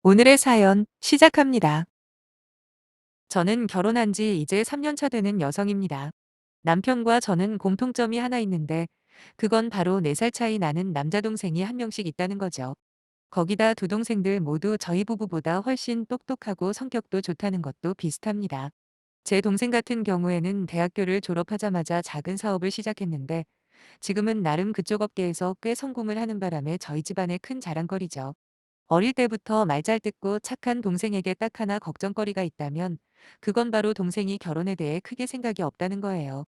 오늘의 사연 시작합니다. 저는 결혼한 지 이제 3년 차 되는 여성입니다. 남편과 저는 공통점이 하나 있는데 그건 바로 4살 차이 나는 남자 동생이 한 명씩 있다는 거죠. 거기다 두 동생들 모두 저희 부부보다 훨씬 똑똑하고 성격도 좋다는 것도 비슷합니다. 제 동생 같은 경우에는 대학교를 졸업하자마자 작은 사업을 시작했는데 지금은 나름 그쪽 업계에서 꽤 성공을 하는 바람에 저희 집안의 큰 자랑거리죠. 어릴 때부터 말 잘 듣고 착한 동생에게 딱 하나 걱정거리가 있다면 그건 바로 동생이 결혼에 대해 크게 생각이 없다는 거예요.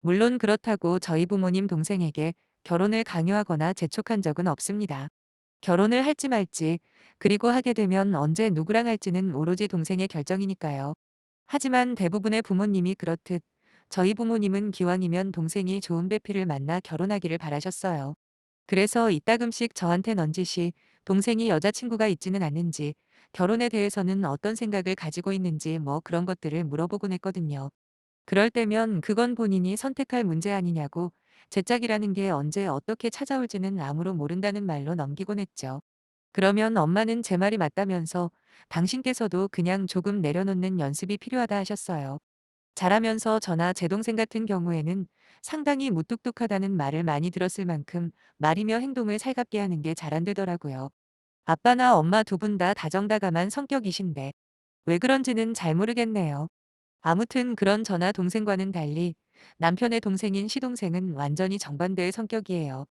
물론 그렇다고 저희 부모님 동생에게 결혼을 강요하거나 재촉한 적은 없습니다. 결혼을 할지 말지, 그리고 하게 되면 언제 누구랑 할지는 오로지 동생의 결정이니까요. 하지만 대부분의 부모님이 그렇듯 저희 부모님은 기왕이면 동생이 좋은 배필을 만나 결혼하기를 바라셨어요. 그래서 이따금씩 저한테 넌지시 동생이 여자친구가 있지는 않는지, 결혼에 대해서는 어떤 생각을 가지고 있는지 그런 것들을 물어보곤 했거든요. 그럴 때면 그건 본인이 선택할 문제 아니냐고, 제 짝이라는 게 언제 어떻게 찾아올지는 아무로 모른다는 말로 넘기곤 했죠. 그러면 엄마는 제 말이 맞다면서 당신께서도 그냥 조금 내려놓는 연습이 필요하다 하셨어요. 자라면서 저나 제 동생 같은 경우에는 상당히 무뚝뚝하다는 말을 많이 들었을 만큼 말이며 행동을 살갑게 하는 게 잘 안 되더라고요. 아빠나 엄마 두 분 다 다정다감한 성격이신데 왜 그런지는 잘 모르겠네요. 아무튼 그런 저나 동생과는 달리 남편의 동생인 시동생은 완전히 정반대의 성격이에요.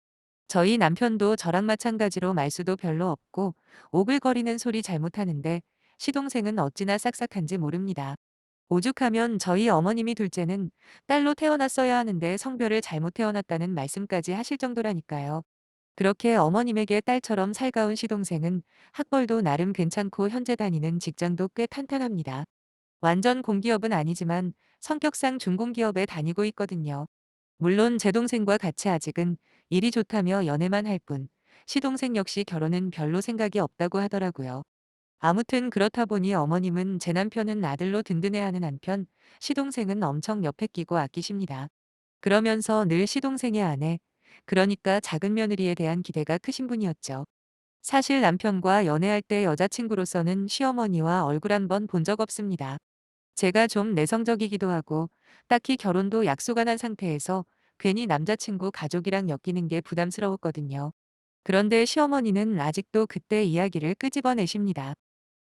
저희 남편도 저랑 마찬가지로 말수도 별로 없고 오글거리는 소리 잘 못하는데 시동생은 어찌나 싹싹한지 모릅니다. 오죽하면 저희 어머님이 둘째는 딸로 태어났어야 하는데 성별을 잘못 태어났다는 말씀까지 하실 정도라니까요. 그렇게 어머님에게 딸처럼 살가운 시동생은 학벌도 나름 괜찮고 현재 다니는 직장도 꽤 탄탄합니다. 완전 공기업은 아니지만 성격상 중공기업에 다니고 있거든요. 물론 제 동생과 같이 아직은 일이 좋다며 연애만 할 뿐, 시동생 역시 결혼은 별로 생각이 없다고 하더라고요. 아무튼 그렇다 보니 어머님은 제 남편은 아들로 든든해하는 한편 시동생은 엄청 옆에 끼고 아끼십니다. 그러면서 늘 시동생의 아내, 그러니까 작은 며느리에 대한 기대가 크신 분이었죠. 사실 남편과 연애할 때 여자친구로서는 시어머니와 얼굴 한번 본 적 없습니다. 제가 좀 내성적이기도 하고 딱히 결혼도 약속 안 한 상태에서 괜히 남자친구 가족이랑 엮이는 게 부담스러웠거든요. 그런데 시어머니는 아직도 그때 이야기를 끄집어내십니다.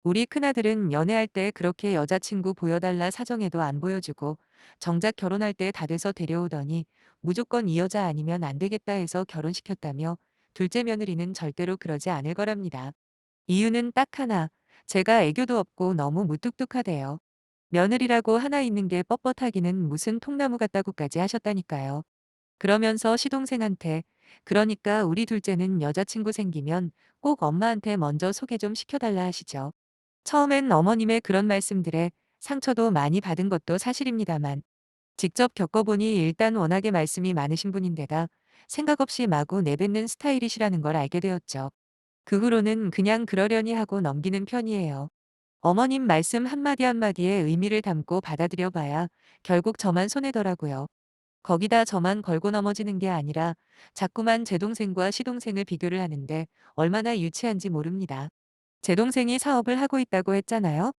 우리 큰아들은 연애할 때 그렇게 여자친구 보여달라 사정해도 안 보여주고 정작 결혼할 때 다 돼서 데려오더니 무조건 이 여자 아니면 안 되겠다 해서 결혼시켰다며 둘째 며느리는 절대로 그러지 않을 거랍니다. 이유는 딱 하나, 제가 애교도 없고 너무 무뚝뚝하대요. 며느리라고 하나 있는 게 뻣뻣하기는 무슨 통나무 같다고까지 하셨다니까요. 그러면서 시동생한테 그러니까 우리 둘째는 여자친구 생기면 꼭 엄마한테 먼저 소개 좀 시켜달라 하시죠. 처음엔 어머님의 그런 말씀들에 상처도 많이 받은 것도 사실입니다만 직접 겪어보니 일단 워낙에 말씀이 많으신 분인데다 생각 없이 마구 내뱉는 스타일이시라는 걸 알게 되었죠. 그 후로는 그냥 그러려니 하고 넘기는 편이에요. 어머님 말씀 한마디 한마디에 의미를 담고 받아들여 봐야 결국 저만 손해더라고요. 거기다 저만 걸고 넘어지는 게 아니라 자꾸만 제 동생과 시동생을 비교를 하는데 얼마나 유치한지 모릅니다. 제 동생이 사업을 하고 있다고 했잖아요.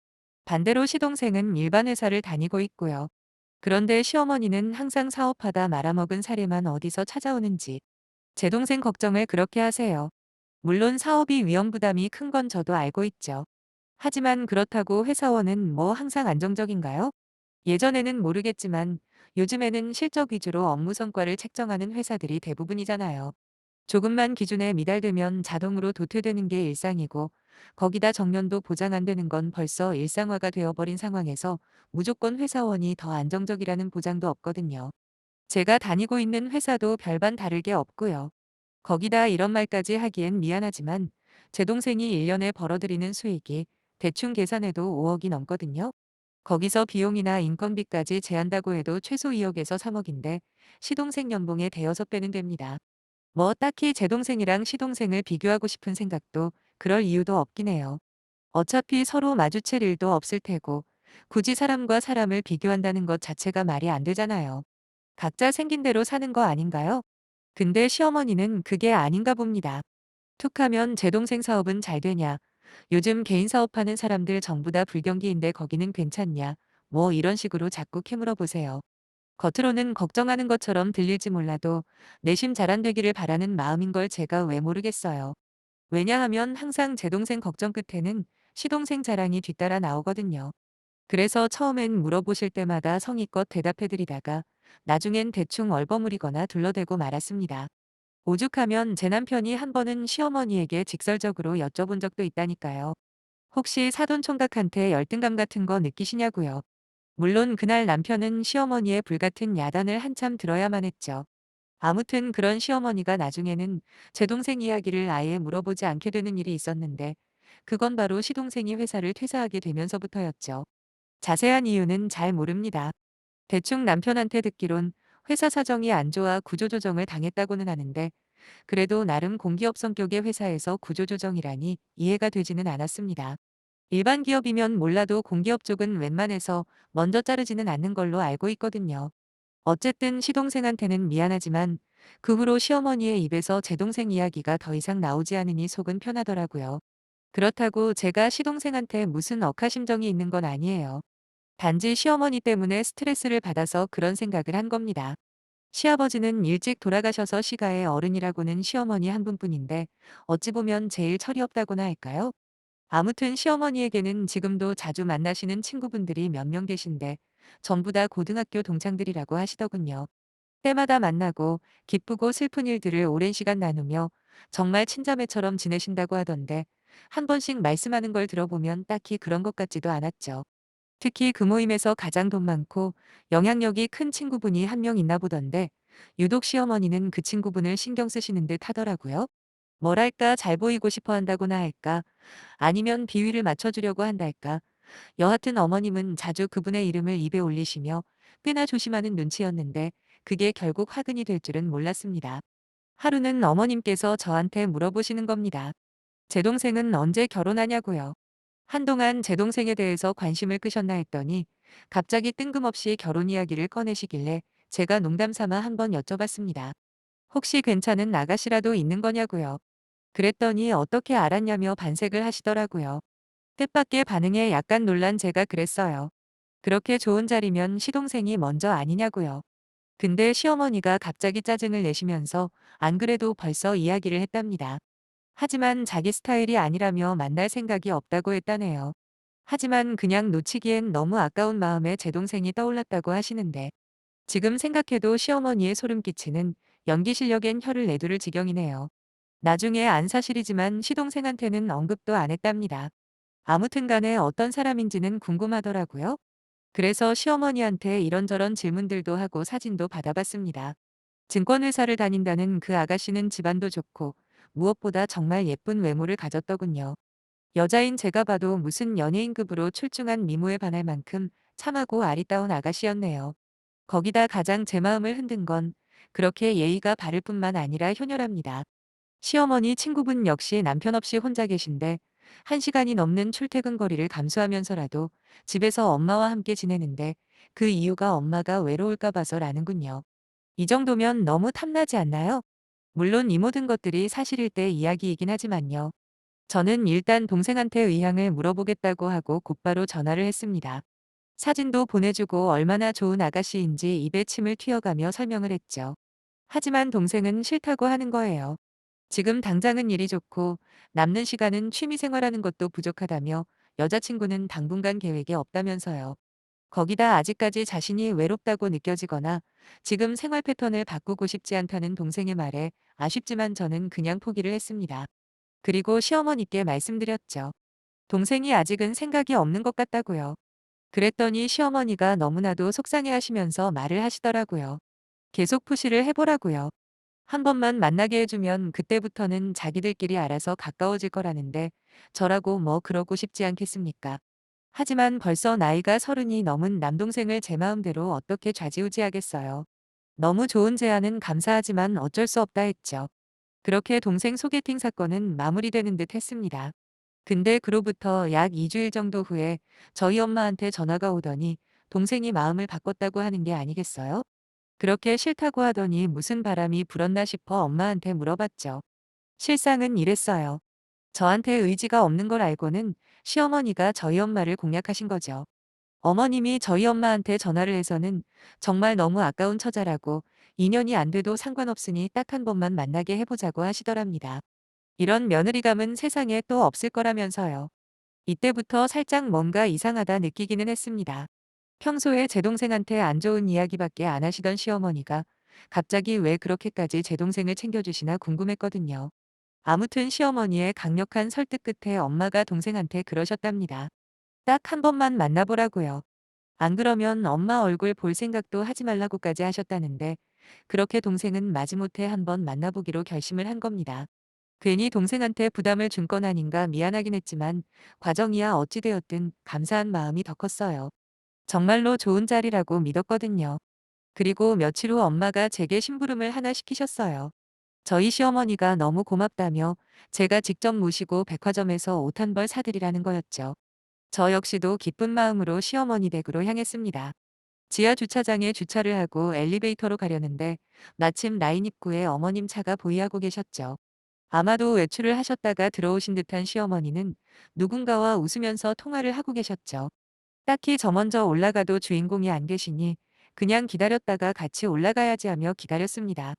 반대로 시동생은 일반 회사를 다니고 있고요. 그런데 시어머니는 항상 사업하다 말아먹은 사례만 어디서 찾아오는지 제 동생 걱정을 그렇게 하세요. 물론 사업이 위험 부담이 큰 건 저도 알고 있죠. 하지만 그렇다고 회사원은 항상 안정적인가요? 예전에는 모르겠지만 요즘에는 실적 위주로 업무 성과를 책정하는 회사들이 대부분이잖아요. 조금만 기준에 미달되면 자동으로 도태되는 게 일상이고 거기다 정년도 보장 안 되는 건 벌써 일상화가 되어버린 상황에서 무조건 회사원이 더 안정적이라는 보장도 없거든요. 제가 다니고 있는 회사도 별반 다를 게 없고요. 거기다 이런 말까지 하기엔 미안하지만 제 동생이 1년에 벌어들이는 수익이 대충 계산해도 5억이 넘거든요. 거기서 비용이나 인건비까지 제한다고 해도 최소 2억에서 3억인데 시동생 연봉의 대여섯 배는 됩니다. 딱히 제 동생이랑 시동생을 비교하고 싶은 생각도 그럴 이유도 없긴 해요. 어차피 서로 마주칠 일도 없을 테고 굳이 사람과 사람을 비교한다는 것 자체가 말이 안 되잖아요. 각자 생긴 대로 사는 거 아닌가요? 근데 시어머니는 그게 아닌가 봅니다. 툭하면 제 동생 사업은 잘 되냐, 요즘 개인 사업하는 사람들 전부 다 불경기인데 거기는 괜찮냐? 뭐 이런 식으로 자꾸 캐물어 보세요. 겉으로는 걱정하는 것처럼 들릴지 몰라도 내심 잘 안 되기를 바라는 마음인 걸 제가 왜 모르겠어요. 왜냐하면 항상 제 동생 걱정 끝에는 시동생 자랑이 뒤따라 나오거든요. 그래서 처음엔 물어보실 때마다 성의껏 대답해드리다가 나중엔 대충 얼버무리거나 둘러대고 말았습니다. 오죽하면 제 남편이 한 번은 시어머니에게 직설적으로 여쭤본 적도 있다니까요. 혹시 사돈총각한테 열등감 같은 거 느끼시냐고요. 물론 그날 남편은 시어머니의 불같은 야단을 한참 들어야만 했죠. 아무튼 그런 시어머니가 나중에는 제 동생 이야기를 아예 물어보지 않게 되는 일이 있었는데 그건 바로 시동생이 회사를 퇴사하게 되면서부터였죠. 자세한 이유는 잘 모릅니다. 대충 남편한테 듣기론 회사 사정이 안 좋아 구조조정을 당했다고는 하는데 그래도 나름 공기업 성격의 회사에서 구조조정이라니 이해가 되지는 않았습니다. 일반 기업이면 몰라도 공기업 쪽은 웬만해서 먼저 자르지는 않는 걸로 알고 있거든요. 어쨌든 시동생한테는 미안하지만 그 후로 시어머니의 입에서 제 동생 이야기가 더 이상 나오지 않으니 속은 편하더라고요. 그렇다고 제가 시동생한테 무슨 억하심정이 있는 건 아니에요. 단지 시어머니 때문에 스트레스를 받아서 그런 생각을 한 겁니다. 시아버지는 일찍 돌아가셔서 시가의 어른이라고는 시어머니 한 분뿐인데 어찌 보면 제일 철이 없다고나 할까요? 아무튼 시어머니에게는 지금도 자주 만나시는 친구분들이 몇 명 계신데 전부 다 고등학교 동창들이라고 하시더군요. 때마다 만나고 기쁘고 슬픈 일들을 오랜 시간 나누며 정말 친자매처럼 지내신다고 하던데 한 번씩 말씀하는 걸 들어보면 딱히 그런 것 같지도 않았죠. 특히 그 모임에서 가장 돈 많고 영향력이 큰 친구분이 한 명 있나 보던데 유독 시어머니는 그 친구분을 신경 쓰시는 듯 하더라고요. 뭐랄까 잘 보이고 싶어 한다고나 할까 아니면 비위를 맞춰주려고 한달까 여하튼 어머님은 자주 그분의 이름을 입에 올리시며 꽤나 조심하는 눈치였는데 그게 결국 화근이 될 줄은 몰랐습니다. 하루는 어머님께서 저한테 물어보시는 겁니다. 제 동생은 언제 결혼하냐고요. 한동안 제 동생에 대해서 관심을 끄셨나 했더니 갑자기 뜬금없이 결혼 이야기를 꺼내시길래 제가 농담 삼아 한번 여쭤봤습니다. 혹시 괜찮은 아가씨라도 있는 거냐고요. 그랬더니 어떻게 알았냐며 반색을 하시더라고요. 뜻밖의 반응에 약간 놀란 제가 그랬어요. 그렇게 좋은 자리면 시동생이 먼저 아니냐고요. 근데 시어머니가 갑자기 짜증을 내시면서 안 그래도 벌써 이야기를 했답니다. 하지만 자기 스타일이 아니라며 만날 생각이 없다고 했다네요. 하지만 그냥 놓치기엔 너무 아까운 마음에 제 동생이 떠올랐다고 하시는데 지금 생각해도 시어머니의 소름 끼치는 연기 실력엔 혀를 내두를 지경이네요. 나중에 안 사실이지만 시동생한테는 언급도 안 했답니다. 아무튼 간에 어떤 사람인지는 궁금하더라고요. 그래서 시어머니한테 이런저런 질문들도 하고 사진도 받아봤습니다. 증권회사를 다닌다는 그 아가씨는 집안도 좋고 무엇보다 정말 예쁜 외모를 가졌더군요. 여자인 제가 봐도 무슨 연예인급으로 출중한 미모에 반할 만큼 참하고 아리따운 아가씨였네요. 거기다 가장 제 마음을 흔든 건 그렇게 예의가 바를 뿐만 아니라 효녀랍니다. 시어머니 친구분 역시 남편 없이 혼자 계신데 1시간이 넘는 출퇴근 거리를 감수하면서라도 집에서 엄마와 함께 지내는데 그 이유가 엄마가 외로울까 봐서라는군요. 이 정도면 너무 탐나지 않나요? 물론 이 모든 것들이 사실일 때 이야기이긴 하지만요. 저는 일단 동생한테 의향을 물어보겠다고 하고 곧바로 전화를 했습니다. 사진도 보내주고 얼마나 좋은 아가씨인지 입에 침을 튀어가며 설명을 했죠. 하지만 동생은 싫다고 하는 거예요. 지금 당장은 일이 좋고 남는 시간은 취미 생활하는 것도 부족하다며 여자친구는 당분간 계획에 없다면서요. 거기다 아직까지 자신이 외롭다고 느껴지거나 지금 생활 패턴을 바꾸고 싶지 않다는 동생의 말에 아쉽지만 저는 그냥 포기를 했습니다. 그리고 시어머니께 말씀드렸죠. 동생이 아직은 생각이 없는 것 같다고요. 그랬더니 시어머니가 너무나도 속상해 하시면서 말을 하시더라고요. 계속 푸시를 해보라고요. 한 번만 만나게 해주면 그때부터는 자기들끼리 알아서 가까워질 거라는데 저라고 뭐 그러고 싶지 않겠습니까? 하지만 벌써 나이가 30이 넘은 남동생을 제 마음대로 어떻게 좌지우지하겠어요. 너무 좋은 제안은 감사하지만 어쩔 수 없다 했죠. 그렇게 동생 소개팅 사건은 마무리되는 듯 했습니다. 근데 그로부터 약 2주일 정도 후에 저희 엄마한테 전화가 오더니 동생이 마음을 바꿨다고 하는 게 아니겠어요? 그렇게 싫다고 하더니 무슨 바람이 불었나 싶어 엄마한테 물어봤죠. 실상은 이랬어요. 저한테 의지가 없는 걸 알고는 시어머니가 저희 엄마를 공략하신 거죠. 어머님이 저희 엄마한테 전화를 해서는 정말 너무 아까운 처자라고 2년이 안 돼도 상관없으니 딱 한 번만 만나게 해보자고 하시더랍니다. 이런 며느리감은 세상에 또 없을 거라면서요. 이때부터 살짝 뭔가 이상하다 느끼기는 했습니다. 평소에 제 동생한테 안 좋은 이야기밖에 안 하시던 시어머니가 갑자기 왜 그렇게까지 제 동생을 챙겨주시나 궁금했거든요. 아무튼 시어머니의 강력한 설득 끝에 엄마가 동생한테 그러셨답니다. 딱 한 번만 만나보라고요. 안 그러면 엄마 얼굴 볼 생각도 하지 말라고까지 하셨다는데 그렇게 동생은 마지못해 한번 만나보기로 결심을 한 겁니다. 괜히 동생한테 부담을 준 건 아닌가 미안하긴 했지만 과정이야 어찌 되었든 감사한 마음이 더 컸어요. 정말로 좋은 자리라고 믿었거든요. 그리고 며칠 후 엄마가 제게 심부름을 하나 시키셨어요. 저희 시어머니가 너무 고맙다며 제가 직접 모시고 백화점에서 옷 한 벌 사드리라는 거였죠. 저 역시도 기쁜 마음으로 시어머니 댁으로 향했습니다. 지하 주차장에 주차를 하고 엘리베이터로 가려는데 마침 라인 입구에 어머님 차가 보이하고 계셨죠. 아마도 외출을 하셨다가 들어오신 듯한 시어머니는 누군가와 웃으면서 통화를 하고 계셨죠. 딱히 저 먼저 올라가도 주인공이 안 계시니 그냥 기다렸다가 같이 올라가야지 하며 기다렸습니다.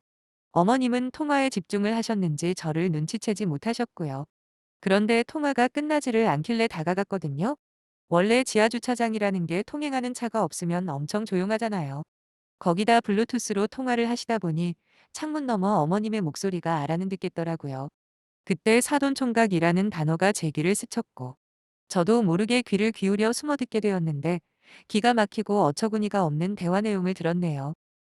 어머님은 통화에 집중을 하셨는지 저를 눈치채지 못하셨고요. 그런데 통화가 끝나지를 않길래 다가갔거든요. 원래 지하주차장이라는 게 통행하는 차가 없으면 엄청 조용하잖아요. 거기다 블루투스로 통화를 하시다 보니 창문 너머 어머님의 목소리가 알아는 듣겠더라고요. 그때 사돈총각이라는 단어가 제 귀를 스쳤고 저도 모르게 귀를 기울여 숨어 듣게 되었는데 기가 막히고 어처구니가 없는 대화 내용을 들었네요.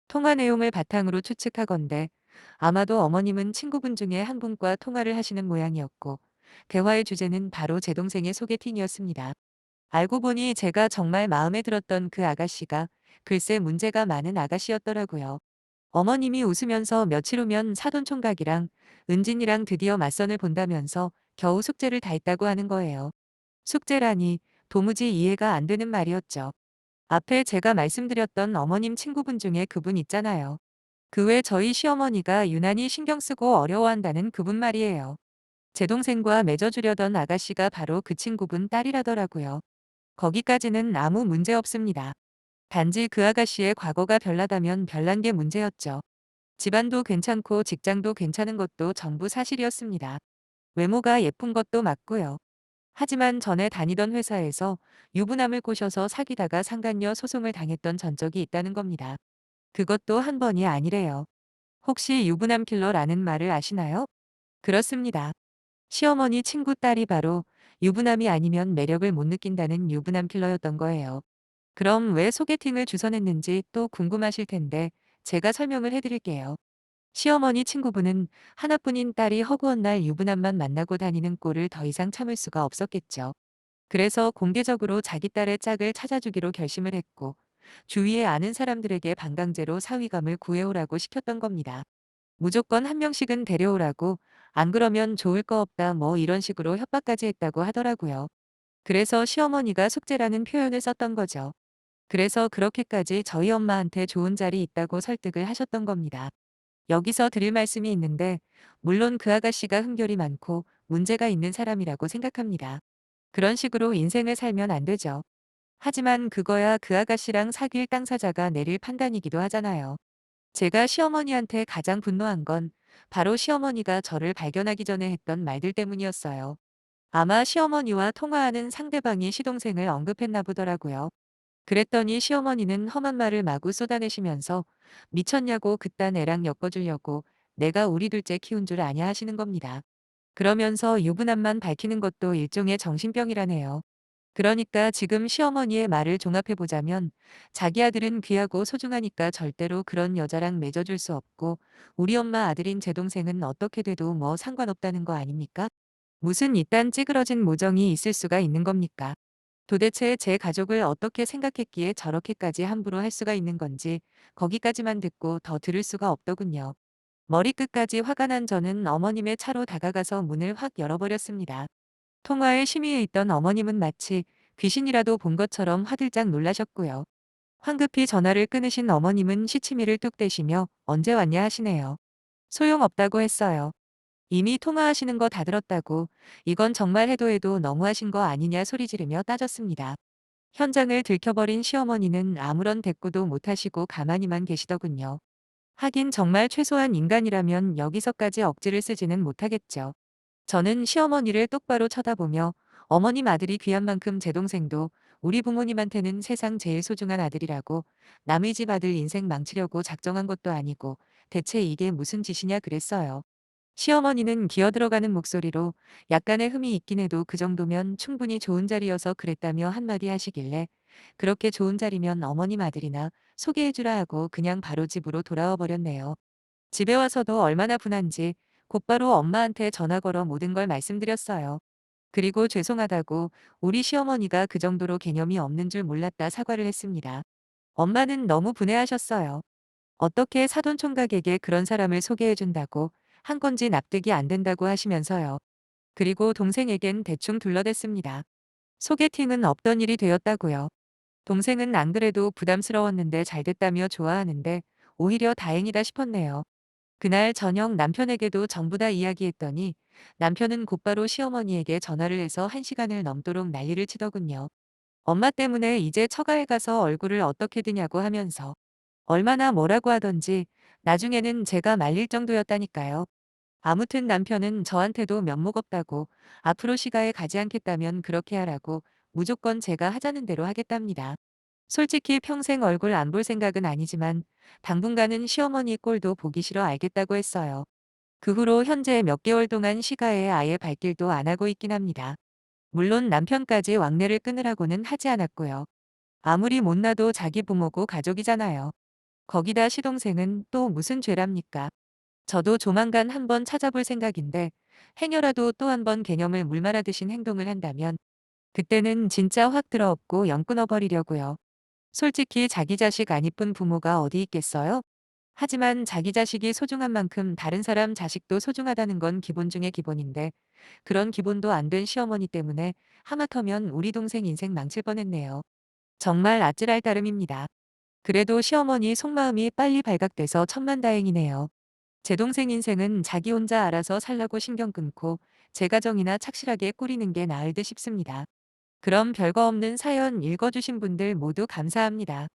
통화 내용을 바탕으로 추측하건대 아마도 어머님은 친구분 중에 한 분과 통화를 하시는 모양이었고 대화의 주제는 바로 제 동생의 소개팅이었습니다. 알고 보니 제가 정말 마음에 들었던 그 아가씨가 글쎄 문제가 많은 아가씨였더라고요. 어머님이 웃으면서 며칠 후면 사돈총각이랑 은진이랑 드디어 맞선을 본다면서 겨우 숙제를 다 했다고 하는 거예요. 숙제라니 도무지 이해가 안 되는 말이었죠. 앞에 제가 말씀드렸던 어머님 친구분 중에 그분 있잖아요. 그 외 저희 시어머니가 유난히 신경 쓰고 어려워한다는 그분 말이에요. 제 동생과 맺어주려던 아가씨가 바로 그 친구분 딸이라더라고요. 거기까지는 아무 문제 없습니다. 단지 그 아가씨의 과거가 별나다면 별난 게 문제였죠. 집안도 괜찮고 직장도 괜찮은 것도 전부 사실이었습니다. 외모가 예쁜 것도 맞고요. 하지만 전에 다니던 회사에서 유부남을 꼬셔서 사귀다가 상간녀 소송을 당했던 전적이 있다는 겁니다. 그것도 한 번이 아니래요. 혹시 유부남 킬러라는 말을 아시나요? 그렇습니다. 시어머니 친구 딸이 바로 유부남이 아니면 매력을 못 느낀다는 유부남 킬러였던 거예요. 그럼 왜 소개팅을 주선했는지 또 궁금하실 텐데 제가 설명을 해드릴게요. 시어머니 친구분은 하나뿐인 딸이 허구한 날 유부남만 만나고 다니는 꼴을 더 이상 참을 수가 없었겠죠. 그래서 공개적으로 자기 딸의 짝을 찾아주기로 결심을 했고 주위에 아는 사람들에게 반강제로 사위감을 구해오라고 시켰던 겁니다. 무조건 한 명씩은 데려오라고 안 그러면 좋을 거 없다 뭐 이런 식으로 협박까지 했다고 하더라고요. 그래서 시어머니가 숙제라는 표현을 썼던 거죠. 그래서 그렇게까지 저희 엄마한테 좋은 자리 있다고 설득을 하셨던 겁니다. 여기서 드릴 말씀이 있는데 물론 그 아가씨가 흠결이 많고 문제가 있는 사람이라고 생각합니다. 그런 식으로 인생을 살면 안 되죠. 하지만 그거야 그 아가씨랑 사귈 당사자가 내릴 판단이기도 하잖아요. 제가 시어머니한테 가장 분노한 건 바로 시어머니가 저를 발견하기 전에 했던 말들 때문이었어요. 아마 시어머니와 통화하는 상대방이 시동생을 언급했나 보더라고요. 그랬더니 시어머니는 험한 말을 마구 쏟아내시면서 미쳤냐고 그딴 애랑 엮어주려고 내가 우리 둘째 키운 줄 아냐 하시는 겁니다. 그러면서 유부남만 밝히는 것도 일종의 정신병이라네요. 그러니까 지금 시어머니의 말을 종합해보자면 자기 아들은 귀하고 소중하니까 절대로 그런 여자랑 맺어줄 수 없고 우리 엄마 아들인 제 동생은 어떻게 돼도 뭐 상관없다는 거 아닙니까? 무슨 이딴 찌그러진 모정이 있을 수가 있는 겁니까? 도대체 제 가족을 어떻게 생각했기에 저렇게까지 함부로 할 수가 있는 건지 거기까지만 듣고 더 들을 수가 없더군요. 머리끝까지 화가 난 저는 어머님의 차로 다가가서 문을 확 열어버렸습니다. 통화에 심의해 있던 어머님은 마치 귀신이라도 본 것처럼 화들짝 놀라셨고요. 황급히 전화를 끊으신 어머님은 시치미를 뚝 떼시며 언제 왔냐 하시네요. 소용없다고 했어요. 이미 통화하시는 거 다 들었다고 이건 정말 해도 해도 너무하신 거 아니냐 소리 지르며 따졌습니다. 현장을 들켜버린 시어머니는 아무런 대꾸도 못하시고 가만히만 계시더군요. 하긴 정말 최소한 인간이라면 여기서까지 억지를 쓰지는 못하겠죠. 저는 시어머니를 똑바로 쳐다보며 어머님 아들이 귀한 만큼 제 동생도 우리 부모님한테는 세상 제일 소중한 아들이라고 남의 집 아들 인생 망치려고 작정한 것도 아니고 대체 이게 무슨 짓이냐 그랬어요. 시어머니는 기어들어가는 목소리로 약간의 흠이 있긴 해도 그 정도면 충분히 좋은 자리여서 그랬다며 한마디 하시길래 그렇게 좋은 자리면 어머님 아들이나 소개해주라 하고 그냥 바로 집으로 돌아와 버렸네요. 집에 와서도 얼마나 분한지 곧바로 엄마한테 전화 걸어 모든 걸 말씀드렸어요. 그리고 죄송하다고 우리 시어머니가 그 정도로 개념이 없는 줄 몰랐다 사과를 했습니다. 엄마는 너무 분해하셨어요. 어떻게 사돈총각에게 그런 사람을 소개해준다고 한 건지 납득이 안 된다고 하시면서요. 그리고 동생에겐 대충 둘러댔습니다. 소개팅은 없던 일이 되었다고요. 동생은 안 그래도 부담스러웠는데 잘 됐다며 좋아하는데 오히려 다행이다 싶었네요. 그날 저녁 남편에게도 전부 다 이야기했더니 남편은 곧바로 시어머니에게 전화를 해서 1시간을 넘도록 난리를 치더군요. 엄마 때문에 이제 처가에 가서 얼굴을 어떻게 드냐고 하면서 얼마나 뭐라고 하던지 나중에는 제가 말릴 정도였다니까요. 아무튼 남편은 저한테도 면목 없다고 앞으로 시가에 가지 않겠다면 그렇게 하라고 무조건 제가 하자는 대로 하겠답니다. 솔직히 평생 얼굴 안 볼 생각은 아니지만 당분간은 시어머니 꼴도 보기 싫어 알겠다고 했어요. 그 후로 현재 몇 개월 동안 시가에 아예 발길도 안 하고 있긴 합니다. 물론 남편까지 왕래를 끊으라고는 하지 않았고요. 아무리 못나도 자기 부모고 가족이잖아요. 거기다 시동생은 또 무슨 죄랍니까? 저도 조만간 한번 찾아볼 생각인데 행여라도 또 한번 개념을 물 말아드신 행동을 한다면 그때는 진짜 확 들어엎고 영 끊어버리려고요. 솔직히 자기 자식 안 이쁜 부모가 어디 있겠어요? 하지만 자기 자식이 소중한 만큼 다른 사람 자식도 소중하다는 건 기본 중의 기본인데 그런 기본도 안 된 시어머니 때문에 하마터면 우리 동생 인생 망칠 뻔했네요. 정말 아찔할 따름입니다. 그래도 시어머니 속마음이 빨리 발각돼서 천만다행이네요. 제 동생 인생은 자기 혼자 알아서 살라고 신경 끊고 제 가정이나 착실하게 꾸리는 게 나을 듯 싶습니다. 그럼 별거 없는 사연 읽어주신 분들 모두 감사합니다.